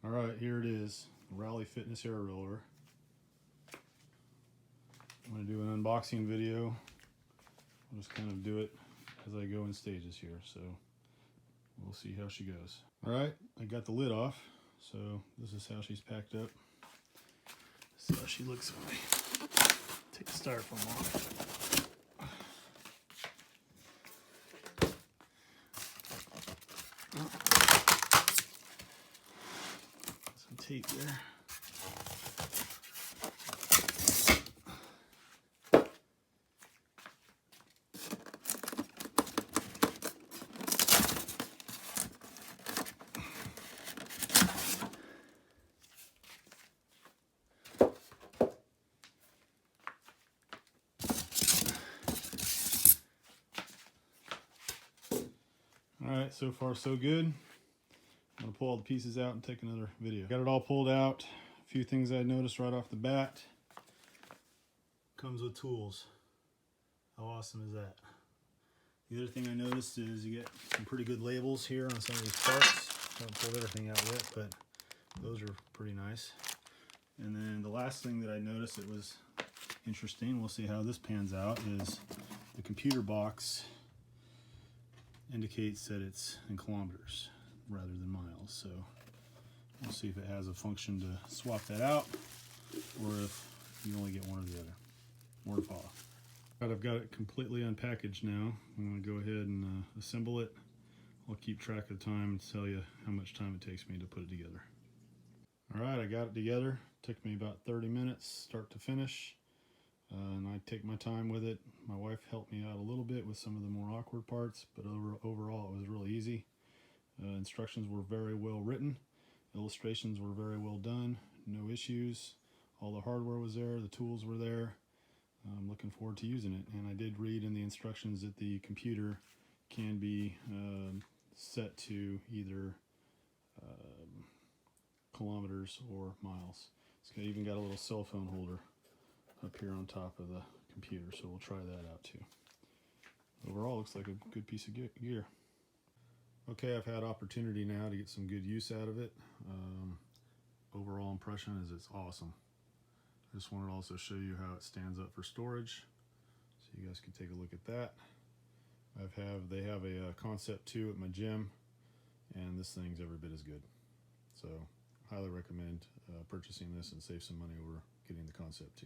All right, here it is, Rally Fitness Air Roller. I'm going to do an unboxing video. I'll just kind of do it as I go in stages here, so we'll see how she goes. All right, I got the lid off, so this is how she's packed up. This is how she looks when I take the styrofoam off. Some tape there. Alright, so far so good. I'm going to pull all the pieces out and take another video. Got it all pulled out. A few things I noticed right off the bat. Comes with tools. How awesome is that? The other thing I noticed is you get some pretty good labels here on some of these parts. I haven't pulled everything out yet, but those are pretty nice. And then the last thing that I noticed that was interesting, we'll see how this pans out, is the computer box indicates that it's in kilometers rather than miles. So we'll see if it has a function to swap that out, or if you only get one or the other. More to follow. I've got it completely unpackaged now. I'm going to go ahead and assemble it. I'll keep track of the time and tell you how much time it takes me to put it together. Alright, I got it together. Took me about 30 minutes start to finish. And I take my time with it. My wife helped me out a little bit with some of the more awkward parts, but overall it was really easy. Instructions were very well written. Illustrations were very well done. No issues. All the hardware was there. The tools were there. I'm looking forward to using it. And I did read in the instructions that the computer can be set to either kilometers or miles. It's even got a little cell phone holder up here on top of the computer, so we'll try that out too. Overall, looks like a good piece of gear. Okay, I've had opportunity now to get some good use out of it. Overall impression is it's awesome. I just wanted to also show you how it stands up for storage, so you guys can take a look at that. They have a Concept 2 at my gym, and this thing's every bit as good. So highly recommend purchasing this and save some money over getting the Concept 2.